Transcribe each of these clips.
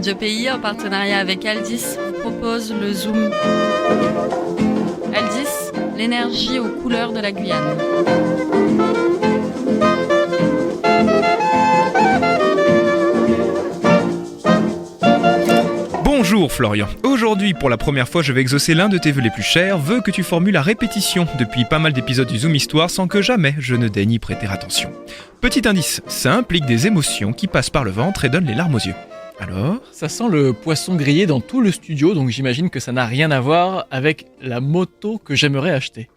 Radio Pays, en partenariat avec Aldis, vous propose le Zoom. Aldis, l'énergie aux couleurs de la Guyane. Bonjour Florian, aujourd'hui pour la première fois je vais exaucer l'un de tes vœux les plus chers, vœu que tu formules à répétition depuis pas mal d'épisodes du Zoom Histoire sans que jamais je ne daigne y prêter attention. Petit indice, ça implique des émotions qui passent par le ventre et donnent les larmes aux yeux. Alors ? Ça sent le poisson grillé dans tout le studio, donc j'imagine que ça n'a rien à voir avec la moto que j'aimerais acheter.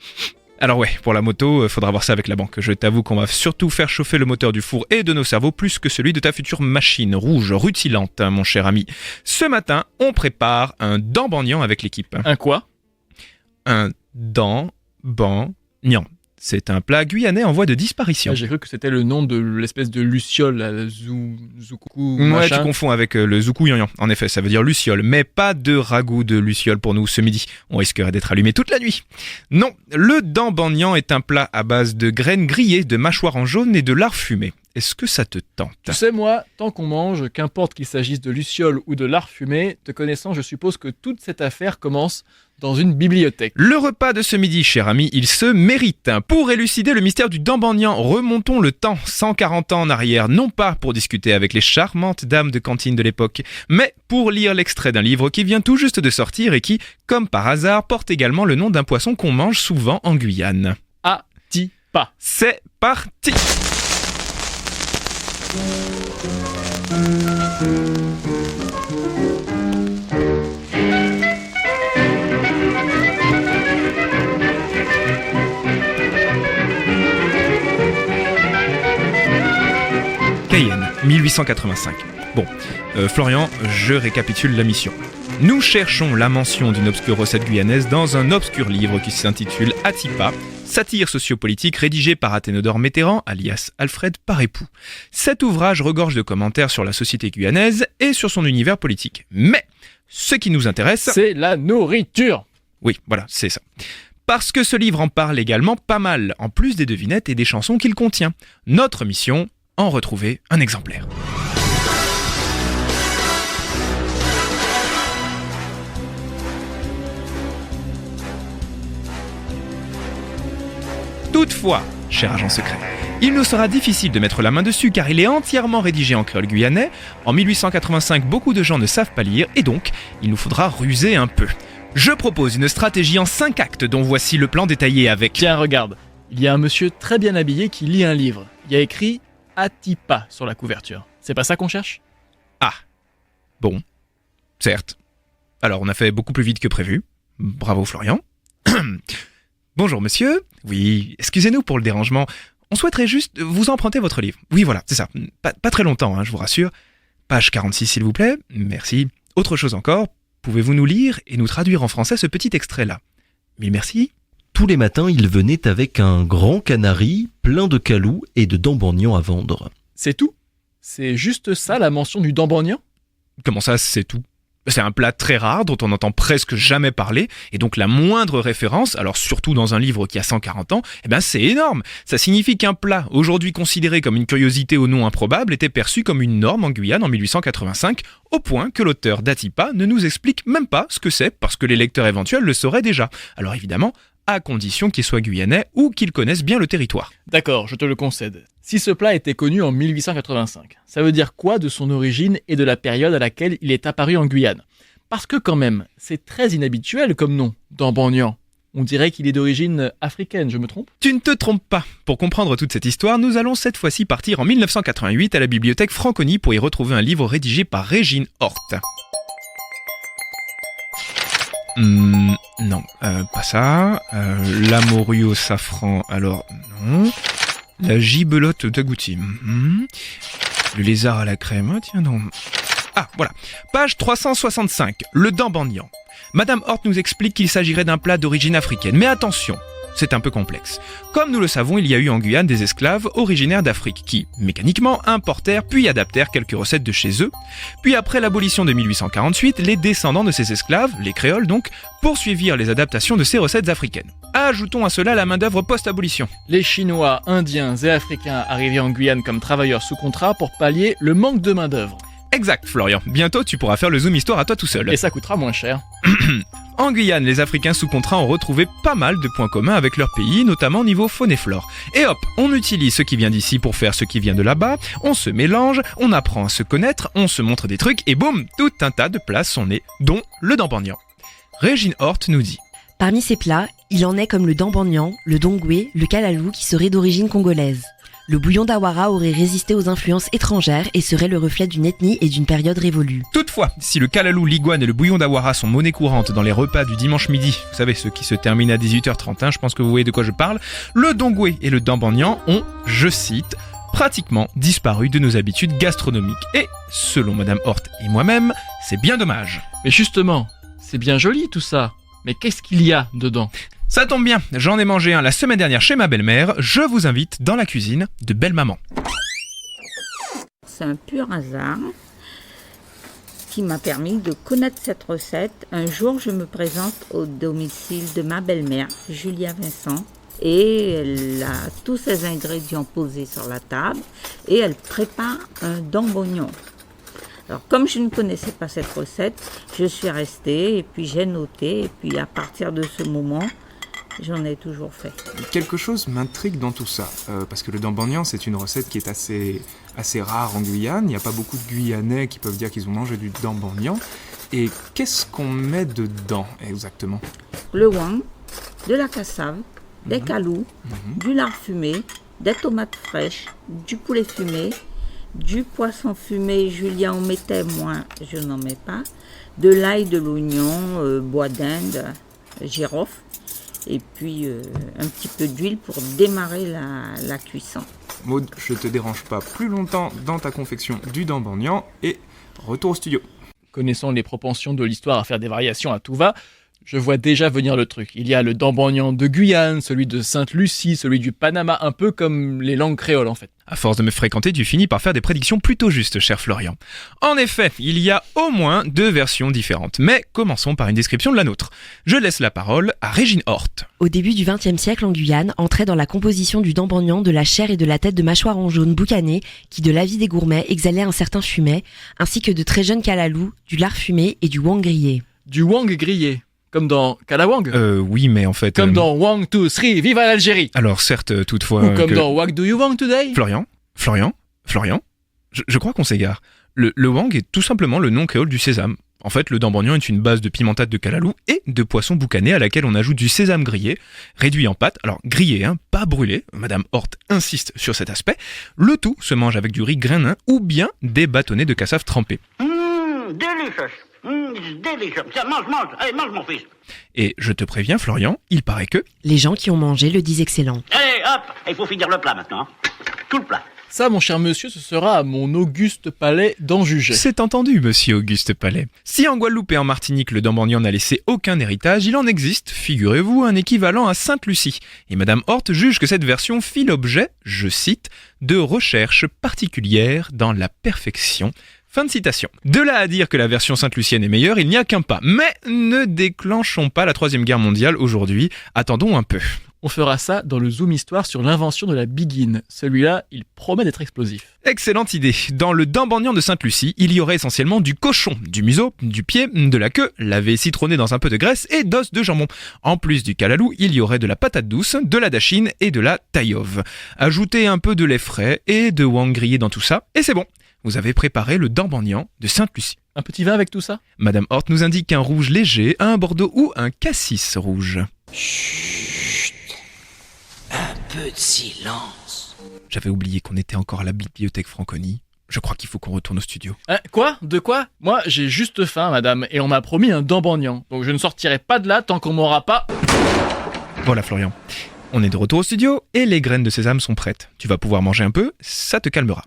Alors ouais, pour la moto, faudra voir ça avec la banque. Je t'avoue qu'on va surtout faire chauffer le moteur du four et de nos cerveaux plus que celui de ta future machine rouge rutilante, mon cher ami. Ce matin, on prépare un dambagnan avec l'équipe. Un quoi ? Un dambagnan. C'est un plat guyanais en voie de disparition. Ah, j'ai cru que c'était le nom de l'espèce de luciole, la zoukou, Ouais, machin. tu confonds avec le zoukou yanyan. En effet, ça veut dire luciole, mais pas de ragoût de luciole pour nous ce midi. On risquerait d'être allumé toute la nuit. Non, le dambagnan est un plat à base de graines grillées, de mâchoires en jaune et de lard fumé. Est-ce que ça te tente ? Tu sais, moi, tant qu'on mange, qu'importe qu'il s'agisse de luciole ou de lard fumé, te connaissant, je suppose que toute cette affaire commence dans une bibliothèque. Le repas de ce midi, cher ami, il se mérite. Pour élucider le mystère du dambagnan, remontons le temps, 140 ans en arrière, non pas pour discuter avec les charmantes dames de cantine de l'époque, mais pour lire l'extrait d'un livre qui vient tout juste de sortir et qui, comme par hasard, porte également le nom d'un poisson qu'on mange souvent en Guyane. Atipa. C'est parti! Cayenne, 1885. Bon, Florian, je récapitule la mission. Nous cherchons la mention d'une obscure recette guyanaise dans un obscur livre qui s'intitule Atipa, satire sociopolitique rédigé par Athénodore Mitterrand, alias Alfred Parépoux. Cet ouvrage regorge de commentaires sur la société guyanaise et sur son univers politique. Mais, ce qui nous intéresse... C'est la nourriture. Oui, voilà, c'est ça. Parce que ce livre en parle également pas mal, en plus des devinettes et des chansons qu'il contient. Notre mission, en retrouver un exemplaire. Toutefois, cher agent secret, il nous sera difficile de mettre la main dessus car il est entièrement rédigé en créole guyanais. En 1885, beaucoup de gens ne savent pas lire et donc, il nous faudra ruser un peu. Je propose une stratégie en 5 actes dont voici le plan détaillé avec... Tiens, regarde. Il y a un monsieur très bien habillé qui lit un livre. Il y a écrit Atipa sur la couverture. C'est pas ça qu'on cherche ? Ah, bon, certes. Alors on a fait beaucoup plus vite que prévu. Bravo Florian. Bonjour monsieur. Oui, excusez-nous pour le dérangement. On souhaiterait juste vous emprunter votre livre. Oui voilà, c'est ça. Pas très longtemps, je vous rassure. Page 46 s'il vous plaît. Merci. Autre chose encore, pouvez-vous nous lire et nous traduire en français ce petit extrait-là ? Mille merci. Tous les matins, il venait avec un grand canari plein de calous et de dambagnan à vendre. C'est tout ? C'est juste ça la mention du dambagnan ? Comment ça, c'est tout ? C'est un plat très rare dont on n'entend presque jamais parler et donc la moindre référence, alors surtout dans un livre qui a 140 ans, c'est énorme. Ça signifie qu'un plat, aujourd'hui considéré comme une curiosité au nom improbable, était perçu comme une norme en Guyane en 1885, au point que l'auteur d'Atipa ne nous explique même pas ce que c'est parce que les lecteurs éventuels le sauraient déjà. Alors évidemment, à condition qu'ils soient guyanais ou qu'ils connaissent bien le territoire. D'accord, je te le concède. Si ce plat était connu en 1885, ça veut dire quoi de son origine et de la période à laquelle il est apparu en Guyane ? Parce que quand même, c'est très inhabituel comme nom, dambagnan. On dirait qu'il est d'origine africaine, je me trompe ? Tu ne te trompes pas. Pour comprendre toute cette histoire, nous allons cette fois-ci partir en 1988 à la bibliothèque Franconie pour y retrouver un livre rédigé par Régine Hort. Non, pas ça. La morue au safran, alors non. La gibelotte d'agouti. Le lézard à la crème, tiens donc. Ah, voilà. Page 365, le dambagnan. Madame Hort nous explique qu'il s'agirait d'un plat d'origine africaine. Mais attention, c'est un peu complexe. Comme nous le savons, il y a eu en Guyane des esclaves originaires d'Afrique qui, mécaniquement, importèrent puis adaptèrent quelques recettes de chez eux. Puis après l'abolition de 1848, les descendants de ces esclaves, les créoles donc, poursuivirent les adaptations de ces recettes africaines. Ajoutons à cela la main-d'œuvre post-abolition. Les Chinois, Indiens et Africains arrivaient en Guyane comme travailleurs sous contrat pour pallier le manque de main-d'œuvre. Exact, Florian. Bientôt, tu pourras faire le Zoom Histoire à toi tout seul. Et ça coûtera moins cher. En Guyane, les Africains sous contrat ont retrouvé pas mal de points communs avec leur pays, notamment niveau faune et flore. Et hop, on utilise ce qui vient d'ici pour faire ce qui vient de là-bas, on se mélange, on apprend à se connaître, on se montre des trucs, et boum, tout un tas de plats sont nés, dont le dambagnan. Régine Hort nous dit: Parmi ces plats, il en est comme le dambagnan, le dongwe, le kalalou qui serait d'origine congolaise. Le bouillon d'Awara aurait résisté aux influences étrangères et serait le reflet d'une ethnie et d'une période révolue. Toutefois, si le kalalou, l'iguane et le bouillon d'Awara sont monnaie courante dans les repas du dimanche midi, vous savez, ceux qui se terminent à 18h30, je pense que vous voyez de quoi je parle, le dongwe et le dambagnan ont, je cite, pratiquement disparu de nos habitudes gastronomiques. Et, selon Madame Hort et moi-même, c'est bien dommage. Mais justement, c'est bien joli tout ça. Mais qu'est-ce qu'il y a dedans ? Ça tombe bien, j'en ai mangé un la semaine dernière chez ma belle-mère, je vous invite dans la cuisine de Belle-Maman. C'est un pur hasard qui m'a permis de connaître cette recette. Un jour, je me présente au domicile de ma belle-mère, Julia Vincent, et elle a tous ses ingrédients posés sur la table et elle prépare un dambagnan. Alors, comme je ne connaissais pas cette recette, je suis restée et puis j'ai noté. Et puis, à partir de ce moment, j'en ai toujours fait. Quelque chose m'intrigue dans tout ça, parce que le dambagnan, c'est une recette qui est assez rare en Guyane. Il n'y a pas beaucoup de Guyanais qui peuvent dire qu'ils ont mangé du dambagnan. Et qu'est-ce qu'on met dedans exactement ? Le wang, de la cassave, des calous, du lard fumé, des tomates fraîches, du poulet fumé, du poisson fumé. Julien en mettait, moi je n'en mets pas. De l'ail, de l'oignon, bois d'Inde, girofle. Et puis un petit peu d'huile pour démarrer la cuisson. Maud, je te dérange pas plus longtemps dans ta confection du dambagnan et retour au studio. Connaissant les propensions de l'histoire à faire des variations à tout va, je vois déjà venir le truc. Il y a le dambagnan de Guyane, celui de Sainte-Lucie, celui du Panama, un peu comme les langues créoles en fait. À force de me fréquenter, tu finis par faire des prédictions plutôt justes, cher Florian. En effet, il y a au moins 2 versions différentes, mais commençons par une description de la nôtre. Je laisse la parole à Régine Hort. Au début du XXe siècle en Guyane, entrait dans la composition du dambagnan de la chair et de la tête de mâchoire en jaune boucanée qui, de l'avis des gourmets, exhalait un certain fumet, ainsi que de très jeunes kalalous, du lard fumé et du wang grillé. Du wang grillé, comme dans Kalawang. Oui, mais en fait... Comme dans Wang 2, 3, vive l'Algérie. Alors certes, toutefois... Ou comme dans What do you want today ? Florian, je crois qu'on s'égare. Le wang est tout simplement le nom créole du sésame. En fait, le dambagnan est une base de pimentade de kalalou et de poisson boucané à laquelle on ajoute du sésame grillé, réduit en pâte, alors grillé, pas brûlé, Madame Hort insiste sur cet aspect. Le tout se mange avec du riz grainin ou bien des bâtonnets de cassave trempés. Délicieux. Tiens, mange. Allez, mange, mon fils. Et je te préviens, Florian, il paraît que... Les gens qui ont mangé le disent excellent. Allez, hop, il faut finir le plat maintenant. Tout le plat. Ça, mon cher monsieur, ce sera à mon auguste palais d'en juger. C'est entendu, monsieur Auguste Palais. Si en Guadeloupe et en Martinique, le dambagnan n'a laissé aucun héritage, il en existe, figurez-vous, un équivalent à Sainte-Lucie. Et Madame Hort juge que cette version fit l'objet, je cite, de recherches particulières dans la perfection. Fin de citation. De là à dire que la version sainte-lucienne est meilleure, il n'y a qu'un pas. Mais ne déclenchons pas la 3e guerre mondiale aujourd'hui, attendons un peu. On fera ça dans le Zoom Histoire sur l'invention de la biguine. Celui-là, il promet d'être explosif. Excellente idée. Dans le dambagnan de Sainte-Lucie, il y aurait essentiellement du cochon, du museau, du pied, de la queue, lavé et citronné dans un peu de graisse et d'os de jambon. En plus du kalalou, il y aurait de la patate douce, de la dachine et de la taïov. Ajoutez un peu de lait frais et de wang grillé dans tout ça, et c'est bon. Vous avez préparé le dambagnan de Sainte-Lucie. Un petit vin avec tout ça ? Madame Hort nous indique un rouge léger, un bordeaux ou un cassis rouge. Chut, un peu de silence. J'avais oublié qu'on était encore à la bibliothèque Franconi. Je crois qu'il faut qu'on retourne au studio. Quoi ? De quoi ? Moi, j'ai juste faim, madame, et on m'a promis un dambagnan. Donc je ne sortirai pas de là tant qu'on m'aura pas... Voilà, Florian. On est de retour au studio et les graines de sésame sont prêtes. Tu vas pouvoir manger un peu, ça te calmera.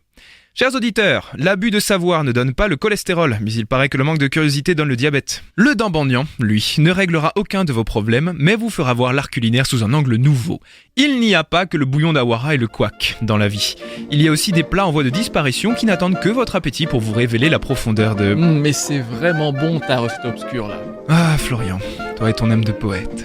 Chers auditeurs, l'abus de savoir ne donne pas le cholestérol, mais il paraît que le manque de curiosité donne le diabète. Le dambagnan, lui, ne réglera aucun de vos problèmes, mais vous fera voir l'art culinaire sous un angle nouveau. Il n'y a pas que le bouillon d'Awara et le couac dans la vie. Il y a aussi des plats en voie de disparition qui n'attendent que votre appétit pour vous révéler la profondeur de... Mais c'est vraiment bon ta recette obscure là. Ah, Florian, toi et ton âme de poète.